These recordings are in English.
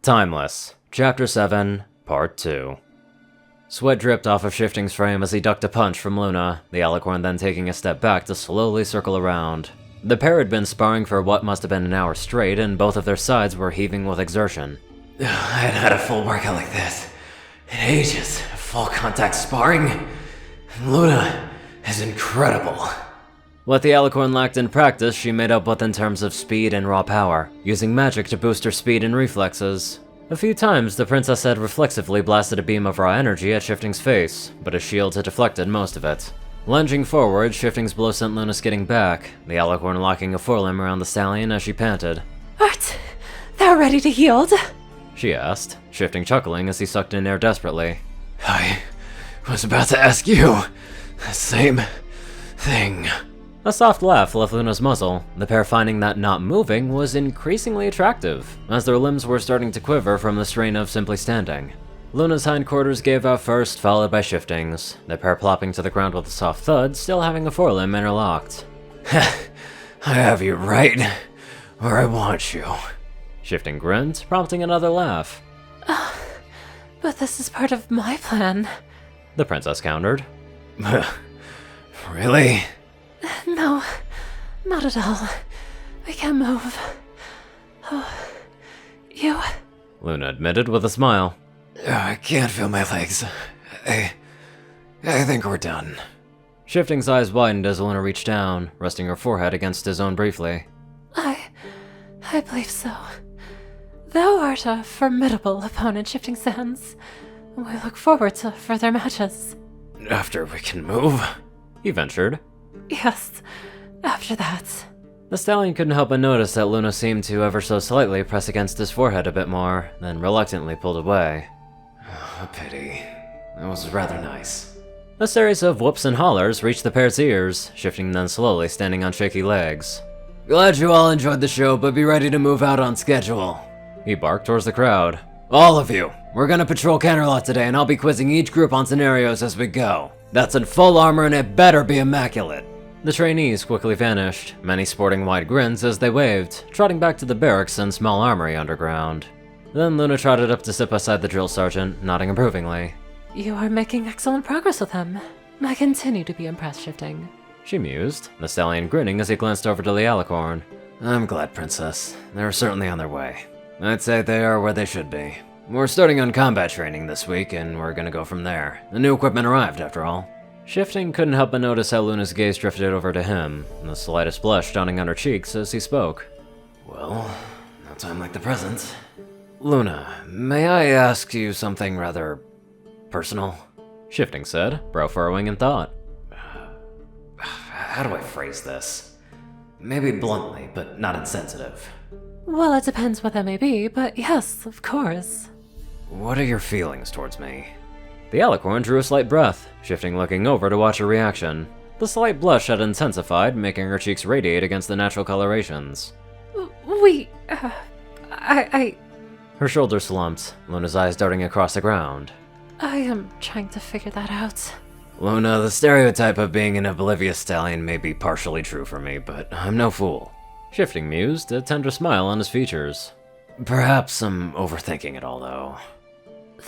Timeless, Chapter 7, Part 2. Sweat dripped off of Shifting's frame as he ducked a punch from Luna, the alicorn then taking a step back to slowly circle around. The pair had been sparring for what must have been an hour straight, and both of their sides were heaving with exertion. I hadn't had a full workout like this in ages. Full contact sparring. Luna is incredible. What the alicorn lacked in practice, she made up with in terms of speed and raw power, using magic to boost her speed and reflexes. A few times, the princess had reflexively blasted a beam of raw energy at Shifting's face, but his shields had deflected most of it. Lunging forward, Shifting's blow sent Luna skidding back, the alicorn locking a forelimb around the stallion as she panted. Art, thou ready to yield? She asked, Shifting chuckling as he sucked in air desperately. I was about to ask you the same thing. A soft laugh left Luna's muzzle, the pair finding that not moving was increasingly attractive, as their limbs were starting to quiver from the strain of simply standing. Luna's hindquarters gave out first, followed by Shifting's, the pair plopping to the ground with a soft thud, still having a forelimb interlocked. I have you right where I want you. Shifting grinned, prompting another laugh. But this is part of my plan. The princess countered. Really? No, not at all. We can't move. Oh, you? Luna admitted with a smile. I can't feel my legs. I think we're done. Shifting's eyes widened as Luna reached down, resting her forehead against his own briefly. I believe so. Thou art a formidable opponent, Shifting Sands. We look forward to further matches. After we can move? He ventured. Yes, after that. The stallion couldn't help but notice that Luna seemed to ever so slightly press against his forehead a bit more, then reluctantly pulled away. A pity. That was rather nice. A series of whoops and hollers reached the pair's ears, Shifting then slowly standing on shaky legs. Glad you all enjoyed the show, but be ready to move out on schedule. He barked towards the crowd. All of you, we're gonna patrol Canterlot today, and I'll be quizzing each group on scenarios as we go. That's in full armor, and it better be immaculate. The trainees quickly vanished, many sporting wide grins as they waved, trotting back to the barracks and small armory underground. Then Luna trotted up to sit beside the drill sergeant, nodding approvingly. You are making excellent progress with him. I continue to be impressed, Shifting. She mused, the stallion grinning as he glanced over to the alicorn. I'm glad, Princess. They're certainly on their way. I'd say they are where they should be. We're starting on combat training this week, and we're gonna go from there. The new equipment arrived, after all. Shifting couldn't help but notice how Luna's gaze drifted over to him, the slightest blush dawning on her cheeks as he spoke. Well, no time like the present. Luna, may I ask you something rather personal? Shifting said, brow furrowing in thought. How do I phrase this? Maybe bluntly, but not insensitive. Well, it depends what that may be, but yes, of course. What are your feelings towards me? The alicorn drew a slight breath, Shifting looking over to watch her reaction. The slight blush had intensified, making her cheeks radiate against the natural colorations. Her shoulders slumped, Luna's eyes darting across the ground. I am trying to figure that out. Luna, the stereotype of being an oblivious stallion may be partially true for me, but I'm no fool. Shifting mused, a tender smile on his features. Perhaps I'm overthinking it all, though.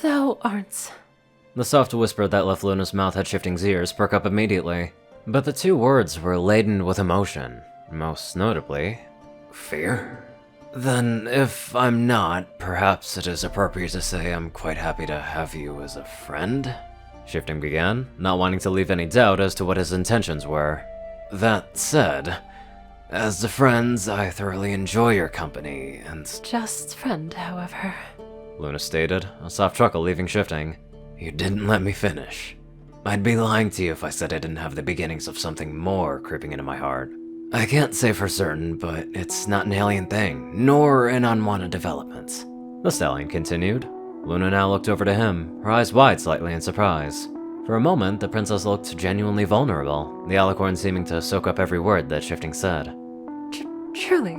Thou aren't. The soft whisper that left Luna's mouth at Shifting's ears perked up immediately, but the two words were laden with emotion, most notably, fear? Then, if I'm not, perhaps it is appropriate to say I'm quite happy to have you as a friend? Shifting began, not wanting to leave any doubt as to what his intentions were. That said, as the friends, I thoroughly enjoy your company, and— Just friend, however. Luna stated, a soft chuckle leaving Shifting. You didn't let me finish. I'd be lying to you if I said I didn't have the beginnings of something more creeping into my heart. I can't say for certain, but it's not an alien thing, nor an unwanted development. The stallion continued. Luna now looked over to him, her eyes wide slightly in surprise. For a moment, the princess looked genuinely vulnerable, the alicorn seeming to soak up every word that Shifting said. Truly?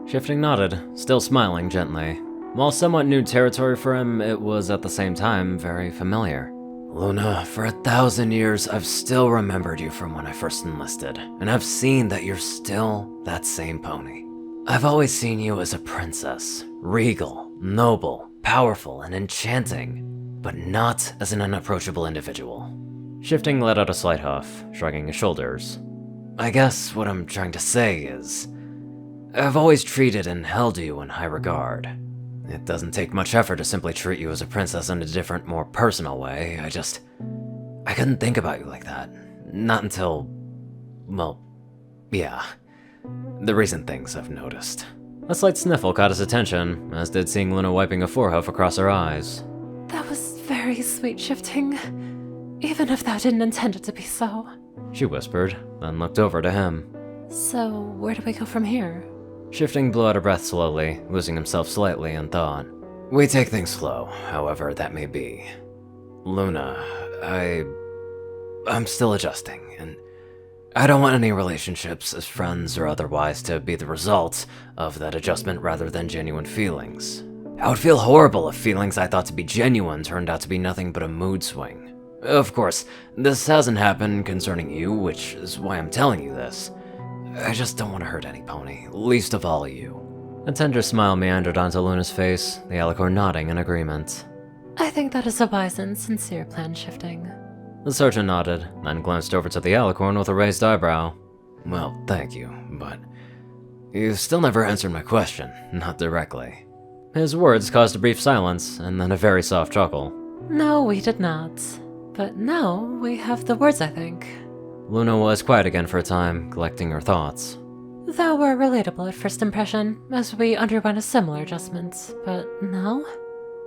Shifting nodded, still smiling gently. While somewhat new territory for him, it was at the same time very familiar. Luna, for 1,000 years, I've still remembered you from when I first enlisted, and I've seen that you're still that same pony. I've always seen you as a princess, regal, noble, powerful and enchanting, but not as an unapproachable individual. Shifting let out a slight huff, shrugging his shoulders. I guess what I'm trying to say is, I've always treated and held you in high regard. It doesn't take much effort to simply treat you as a princess in a different, more personal way. I couldn't think about you like that. Not until, well, yeah, the recent things I've noticed. A slight sniffle caught his attention, as did seeing Luna wiping a forehoof across her eyes. That was very sweet, Shifting. Even if thou didn't intend it to be so. She whispered, then looked over to him. So, where do we go from here? Shifting blew out a breath slowly, losing himself slightly in thought. We take things slow, however that may be. Luna, I'm still adjusting, and I don't want any relationships, as friends or otherwise, to be the result of that adjustment rather than genuine feelings. I would feel horrible if feelings I thought to be genuine turned out to be nothing but a mood swing. Of course, this hasn't happened concerning you, which is why I'm telling you this. I just don't want to hurt any pony, least of all you. A tender smile meandered onto Luna's face, the alicorn nodding in agreement. I think that is a wise and sincere plan, Shifting. The sergeant nodded, then glanced over to the alicorn with a raised eyebrow. Well, thank you, but you still never answered my question, not directly. His words caused a brief silence, and then a very soft chuckle. No, we did not. But now we have the words, I think. Luna was quiet again for a time, collecting her thoughts. Thou were relatable at first impression, as we underwent a similar adjustment, but now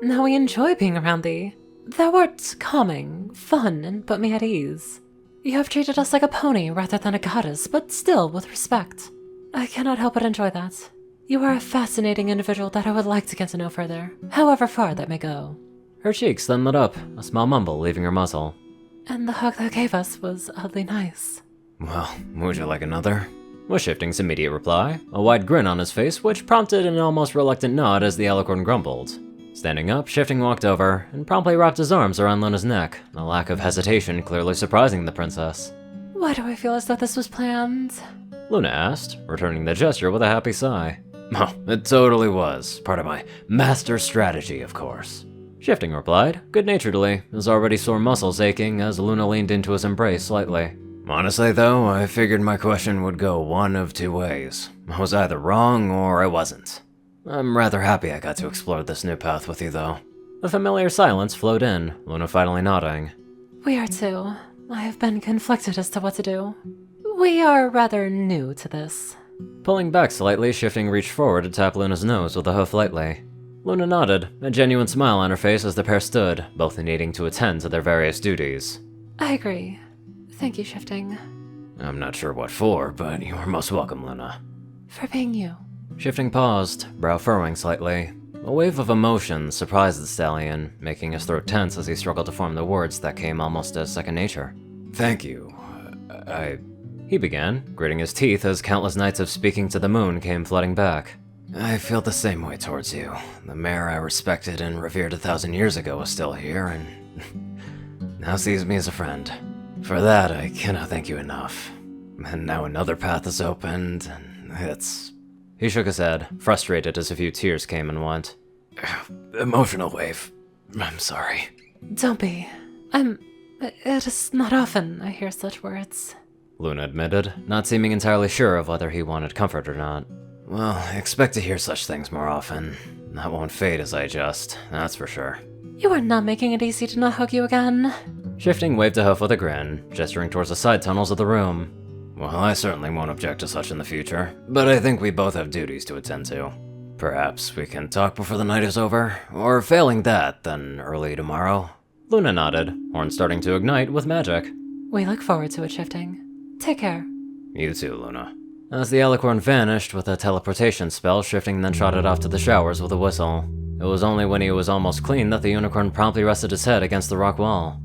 we enjoy being around thee. Thou art calming, fun, and put me at ease. You have treated us like a pony rather than a goddess, but still with respect. I cannot help but enjoy that. You are a fascinating individual that I would like to get to know further, however far that may go. Her cheeks then lit up, a small mumble leaving her muzzle. And the hug thou gave us was oddly nice. Well, would you like another? Was Shifting's immediate reply, a wide grin on his face which prompted an almost reluctant nod as the alicorn grumbled. Standing up, Shifting walked over and promptly wrapped his arms around Luna's neck, a lack of hesitation clearly surprising the princess. Why do I feel as though this was planned? Luna asked, returning the gesture with a happy sigh. Oh, it totally was. Part of my master strategy, of course. Shifting replied, good-naturedly, his already sore muscles aching as Luna leaned into his embrace slightly. Honestly though, I figured my question would go one of two ways. I was either wrong or I wasn't. I'm rather happy I got to explore this new path with you though. A familiar silence flowed in, Luna finally nodding. We are too. I have been conflicted as to what to do. We are rather new to this. Pulling back slightly, Shifting reached forward to tap Luna's nose with a hoof lightly. Luna nodded, a genuine smile on her face as the pair stood, both needing to attend to their various duties. I agree. Thank you, Shifting. I'm not sure what for, but you are most welcome, Luna. For being you. Shifting paused, brow furrowing slightly. A wave of emotion surprised the stallion, making his throat tense as he struggled to form the words that came almost as second nature. Thank you. He began, gritting his teeth as countless nights of speaking to the moon came flooding back. I feel the same way towards you. The mayor I respected and revered 1,000 years ago is still here, and now sees me as a friend. For that, I cannot thank you enough. And now another path is opened, and it's... He shook his head, frustrated as a few tears came and went. Emotional wave. I'm sorry. Don't be. It is not often I hear such words. Luna admitted, not seeming entirely sure of whether he wanted comfort or not. Well, expect to hear such things more often. That won't fade as I adjust, that's for sure. You are not making it easy to not hug you again. Shifting waved a hoof with a grin, gesturing towards the side tunnels of the room. Well, I certainly won't object to such in the future, but I think we both have duties to attend to. Perhaps we can talk before the night is over, or failing that, then early tomorrow. Luna nodded, horn starting to ignite with magic. We look forward to it, Shifting. Take care. You too, Luna. As the alicorn vanished with a teleportation spell, Shifting then trotted off to the showers with a whistle. It was only when he was almost clean that the unicorn promptly rested his head against the rock wall.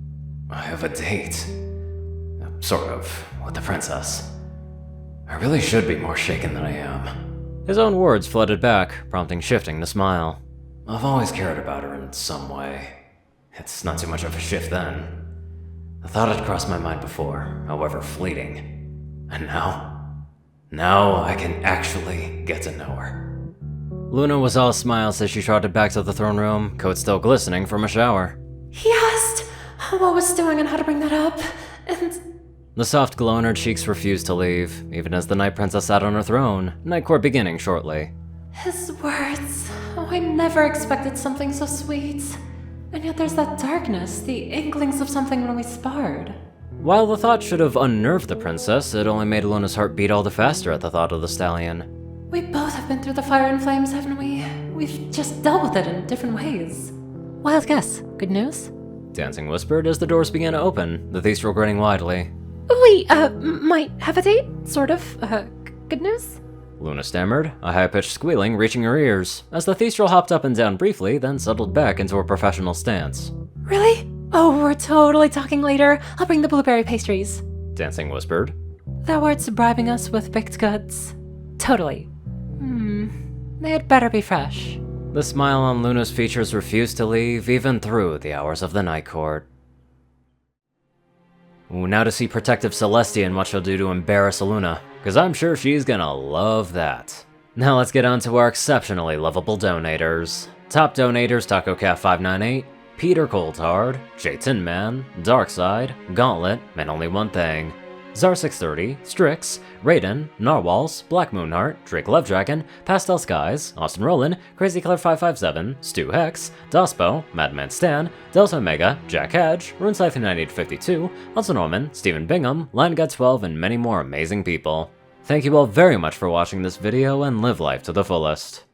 I have a date. Sort of, with the princess. I really should be more shaken than I am. His own words flooded back, prompting Shifting to smile. I've always cared about her in some way. It's not too much of a shift then. The thought had crossed my mind before, however fleeting. And now I can actually get to know her. Luna was all smiles as she trotted back to the throne room, coat still glistening from a shower. He asked what I was doing and how to bring that up, and... The soft glow in her cheeks refused to leave, even as the Night Princess sat on her throne, Night Court beginning shortly. His words. Oh, I never expected something so sweet. And yet there's that darkness, the inklings of something when we sparred. While the thought should have unnerved the princess, it only made Luna's heart beat all the faster at the thought of the stallion. We both have been through the fire and flames, haven't we? We've just dealt with it in different ways. Wild guess. Good news? Dancing whispered as the doors began to open, the Thestral grinning widely. We, might have a date? Sort of. Good news? Luna stammered, a high-pitched squealing reaching her ears, as the Thestral hopped up and down briefly, then settled back into her professional stance. Really? Oh, we're totally talking later. I'll bring the blueberry pastries. Dancing whispered. Thou art bribing us with baked goods. Totally. They had better be fresh. The smile on Luna's features refused to leave, even through the hours of the Night Court. Ooh, now to see Protective Celestia and what she'll do to embarrass Luna, because I'm sure she's gonna love that. Now let's get on to our exceptionally lovable donators. Top donators: TacoCat598, Peter Coulthard, J Tin Man, Darkside, Gauntlet, and Only One Thing, Zar630, Strix, Rayden, Narwhals, Black Moonheart, Drake Lovedragon, Pastel Skies, Austin Roland, CrazyColor557, Stu Hex, Dospo, Madman Stan, Delta Omega, Jack Hedge, RuneScyther9852, Hudson Norman, Stephen Bingham, LineGuy12, and many more amazing people. Thank you all very much for watching this video, and live life to the fullest.